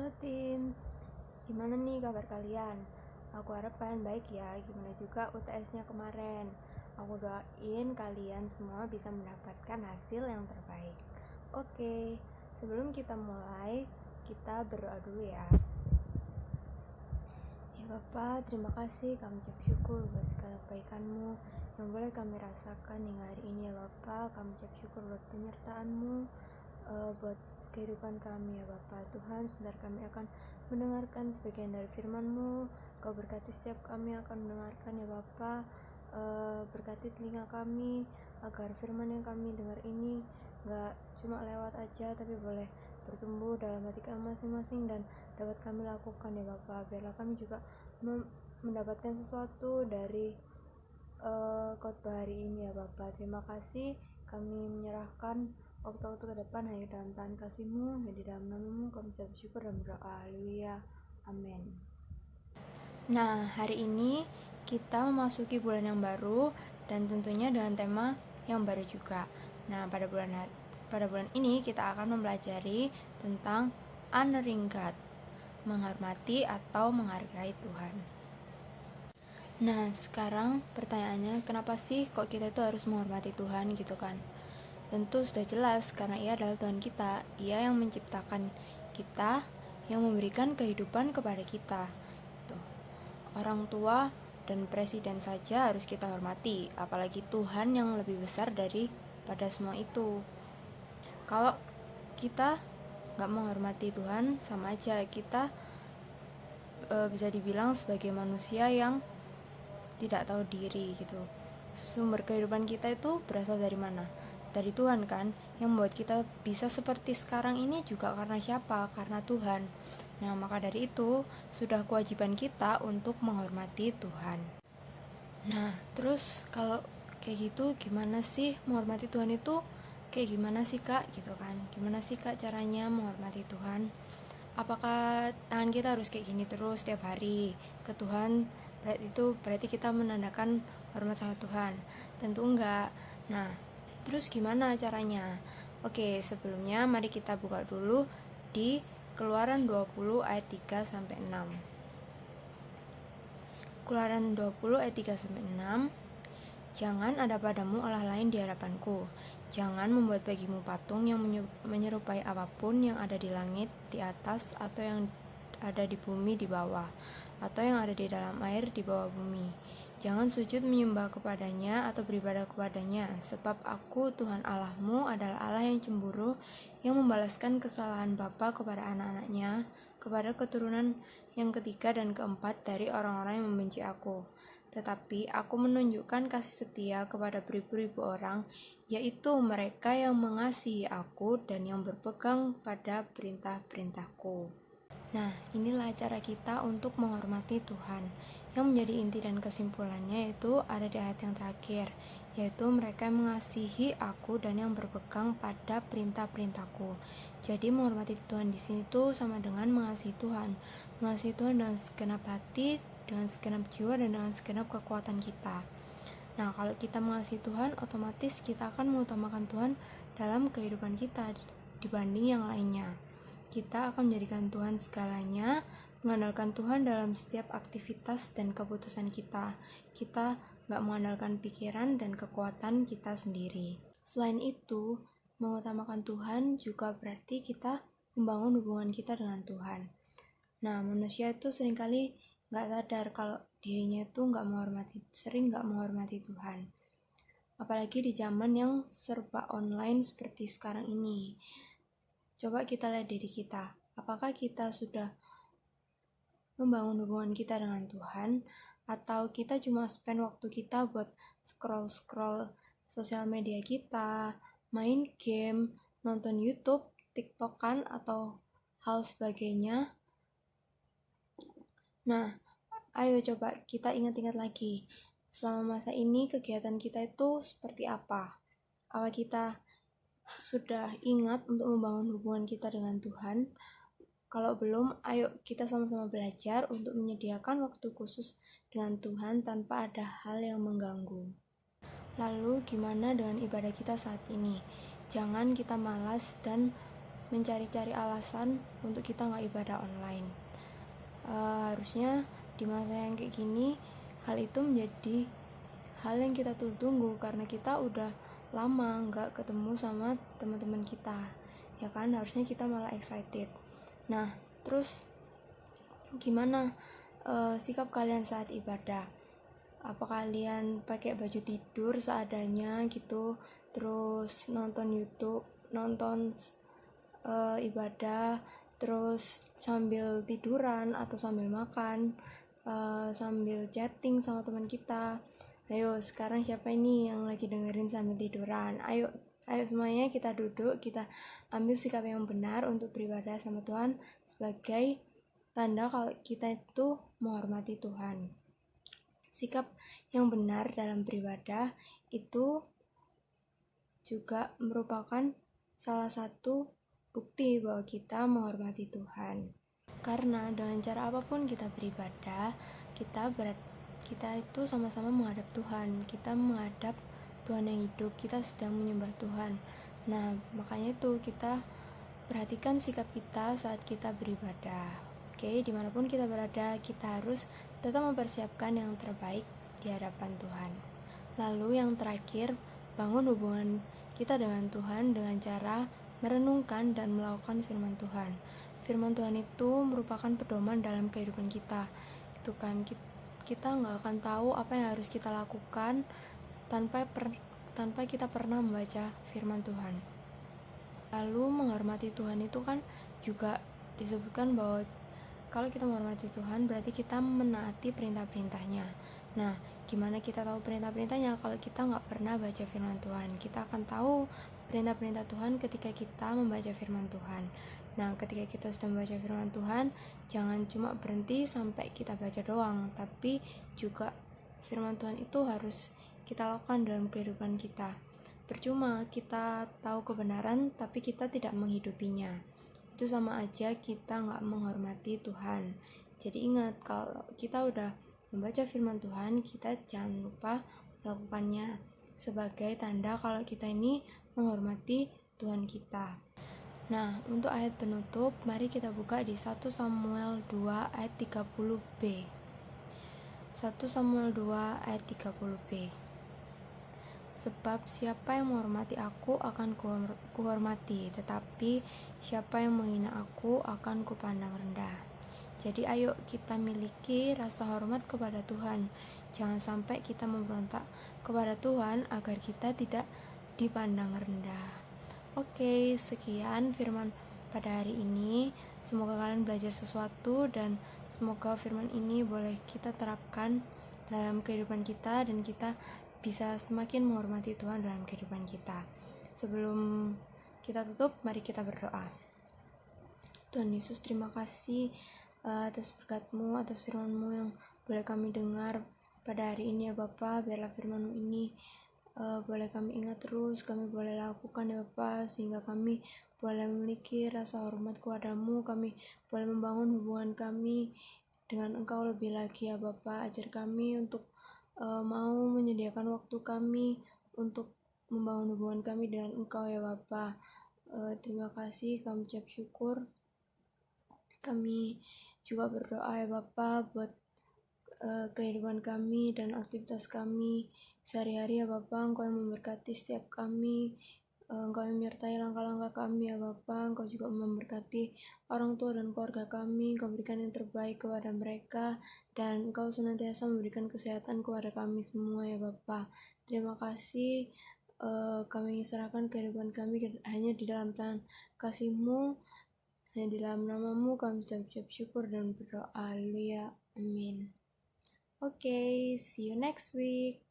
Halo Tins, gimana nih kabar kalian? Aku harap kalian baik ya, gimana juga UTS-nya kemarin. Aku doain kalian semua bisa mendapatkan hasil yang terbaik. Oke, sebelum kita mulai, kita berdoa dulu ya. Ya Bapak, terima kasih, kami ucap syukur buat segala kebaikan-Mu yang boleh kami rasakan hingga hari ini ya Bapak. Kami ucap syukur buat penyertaan-Mu, buat kehidupan kami ya Bapak. Tuhan, sebentar kami akan mendengarkan sebagian dari firman-Mu. Kau berkati setiap kami akan mendengarkan ya Bapak. Berkati telinga kami agar firman yang kami dengar ini gak cuma lewat aja, tapi boleh bertumbuh dalam hati kami masing-masing dan dapat kami lakukan ya Bapak. Biarlah kami juga mendapatkan sesuatu dari khotbah hari ini ya Bapak. Terima kasih, kami menyerahkan waktu-waktu ke depan hanya dalam tangan kasih-Mu, di dalam nama-Mu kami bersyukur dan berdoa. Haleluya, amin. Nah, hari ini kita memasuki bulan yang baru dan tentunya dengan tema yang baru juga. Nah, pada bulan ini kita akan mempelajari tentang honoring God, menghormati atau menghargai Tuhan. Nah, sekarang pertanyaannya, kenapa sih kok kita itu harus menghormati Tuhan gitu kan? Tentu sudah jelas, karena Ia adalah Tuhan kita. Ia yang menciptakan kita, yang memberikan kehidupan kepada kita. Tuh. Orang tua dan presiden saja harus kita hormati, apalagi Tuhan yang lebih besar daripada semua itu. Kalau kita gak menghormati Tuhan, sama aja kita bisa dibilang sebagai manusia yang tidak tahu diri gitu. Sumber kehidupan kita itu berasal dari mana? Dari Tuhan kan, yang membuat kita bisa seperti sekarang ini juga karena siapa? Karena Tuhan. Nah, maka dari itu sudah kewajiban kita untuk menghormati Tuhan. Nah, terus kalau kayak gitu gimana sih menghormati Tuhan itu? Kayak gimana sih Kak gitu kan? Gimana sih Kak caranya menghormati Tuhan? Apakah tangan kita harus kayak gini terus setiap hari ke Tuhan? Berarti kita menandakan hormat sama Tuhan. Tentu enggak. Nah, terus gimana caranya? Oke, sebelumnya mari kita buka dulu di Keluaran 20 ayat 3 sampai 6. Keluaran 20 ayat 3 sampai 6. Jangan ada padamu Allah lain di hadapanku. Jangan membuat bagimu patung yang menyerupai apapun yang ada di langit di atas, atau yang ada di bumi di bawah, atau yang ada di dalam air di bawah bumi. Jangan sujud menyembah kepadanya atau beribadah kepadanya, sebab aku Tuhan Allahmu adalah Allah yang cemburu, yang membalaskan kesalahan bapa kepada anak-anaknya, kepada keturunan yang ketiga dan keempat dari orang-orang yang membenci aku. Tetapi aku menunjukkan kasih setia kepada beribu-ribu orang, yaitu mereka yang mengasihi aku dan yang berpegang pada perintah-perintahku. Nah, inilah cara kita untuk menghormati Tuhan. Yang menjadi inti dan kesimpulannya itu ada di ayat yang terakhir, yaitu mereka yang mengasihi aku dan yang berpegang pada perintah-perintahku. Jadi menghormati Tuhan di sini tuh sama dengan mengasihi Tuhan. Mengasihi Tuhan dengan segenap hati, dengan segenap jiwa, dan dengan segenap kekuatan kita. Nah, kalau kita mengasihi Tuhan, otomatis kita akan mengutamakan Tuhan dalam kehidupan kita dibanding yang lainnya. Kita akan menjadikan Tuhan segalanya, mengandalkan Tuhan dalam setiap aktivitas dan keputusan kita. Kita gak mengandalkan pikiran dan kekuatan kita sendiri. Selain itu, mengutamakan Tuhan juga berarti kita membangun hubungan kita dengan Tuhan. Nah, manusia itu seringkali gak sadar kalau dirinya itu sering gak menghormati Tuhan. Apalagi di zaman yang serba online seperti sekarang ini. Coba kita lihat diri kita. Apakah kita sudah membangun hubungan kita dengan Tuhan, atau kita cuma spend waktu kita buat scroll-scroll sosial media kita, main game, nonton YouTube, TikTokan, atau hal sebagainya? Nah, ayo coba kita ingat-ingat lagi. Selama masa ini kegiatan kita itu seperti apa? Apa kita sudah ingat untuk membangun hubungan kita dengan Tuhan? Kalau belum, ayo kita sama-sama belajar untuk menyediakan waktu khusus dengan Tuhan tanpa ada hal yang mengganggu. Lalu gimana dengan ibadah kita saat ini? Jangan kita malas dan mencari-cari alasan untuk kita nggak ibadah online. Harusnya di masa yang kayak gini hal itu menjadi hal yang kita tunggu karena kita udah lama nggak ketemu sama teman-teman kita, ya kan? Harusnya kita malah excited. Nah, terus gimana sikap kalian saat ibadah? Apa kalian pakai baju tidur seadanya gitu, terus nonton YouTube, nonton ibadah, terus sambil tiduran atau sambil makan, sambil chatting sama teman kita? Ayo, sekarang siapa ini yang lagi dengerin sambil tiduran? Ayo semuanya kita duduk, kita ambil sikap yang benar untuk beribadah sama Tuhan sebagai tanda kalau kita itu menghormati Tuhan. Sikap yang benar dalam beribadah itu juga merupakan salah satu bukti bahwa kita menghormati Tuhan. Karena dengan cara apapun kita beribadah, kita itu sama-sama menghadap Tuhan. Kita menghadap Tuhan yang hidup, kita sedang menyembah Tuhan. Nah, makanya itu kita perhatikan sikap kita saat kita beribadah. Oke, dimanapun kita berada, kita harus tetap mempersiapkan yang terbaik di hadapan Tuhan. Lalu yang terakhir, bangun hubungan kita dengan Tuhan dengan cara merenungkan dan melakukan firman Tuhan. Firman Tuhan itu merupakan pedoman dalam kehidupan kita. Itu kan kita nggak akan tahu apa yang harus kita lakukan tanpa kita pernah membaca firman Tuhan. Lalu menghormati Tuhan itu kan juga disebutkan bahwa kalau kita menghormati Tuhan berarti kita menaati perintah-perintahnya. Nah, gimana kita tahu perintah-perintahnya kalau kita nggak pernah baca firman Tuhan? Kita akan tahu perintah-perintah Tuhan ketika kita membaca firman Tuhan. Nah, ketika kita sudah membaca firman Tuhan, jangan cuma berhenti sampai kita baca doang, tapi juga firman Tuhan itu harus kita lakukan dalam kehidupan kita. Percuma kita tahu kebenaran, tapi kita tidak menghidupinya. Itu sama aja kita nggak menghormati Tuhan. Jadi ingat, kalau kita udah membaca firman Tuhan, kita jangan lupa melakukannya sebagai tanda kalau kita ini menghormati Tuhan kita. Nah, untuk ayat penutup, mari kita buka di 1 Samuel 2 ayat 30b. 1 Samuel 2 ayat 30b. Sebab siapa yang menghormati aku akan kuhormati, tetapi siapa yang menghina aku akan kupandang rendah. Jadi ayo kita miliki rasa hormat kepada Tuhan. Jangan sampai kita memberontak kepada Tuhan agar kita tidak dipandang rendah. Oke, sekian firman pada hari ini. Semoga kalian belajar sesuatu dan semoga firman ini boleh kita terapkan dalam kehidupan kita dan kita bisa semakin menghormati Tuhan dalam kehidupan kita. Sebelum kita tutup, mari kita berdoa. Tuhan Yesus, terima kasih atas berkat-Mu, atas firman-Mu yang boleh kami dengar pada hari ini ya Bapa. Biarlah firman-Mu ini boleh kami ingat terus, kami boleh lakukan ya Bapa, sehingga kami boleh memiliki rasa hormat kepada-Mu, kami boleh membangun hubungan kami dengan Engkau lebih lagi ya Bapa. Ajar kami untuk mau menyediakan waktu kami untuk membangun hubungan kami dengan Engkau ya Bapa. Terima kasih, kami ucap syukur. Kami juga berdoa ya Bapa buat kehidupan kami dan aktivitas kami sehari-hari ya Bapa. Engkau yang memberkati setiap kami, Engkau yang menyertai langkah-langkah kami ya Bapa. Engkau juga memberkati orang tua dan keluarga kami. Engkau berikan yang terbaik kepada mereka dan Engkau senantiasa memberikan kesehatan kepada kami semua ya Bapa. Terima kasih, kami serahkan kehidupan kami hanya di dalam tangan kasih-Mu, hanya di dalam nama-Mu kami ucap syukur dan berdoa. Haleluya, amin. Okay, see you next week.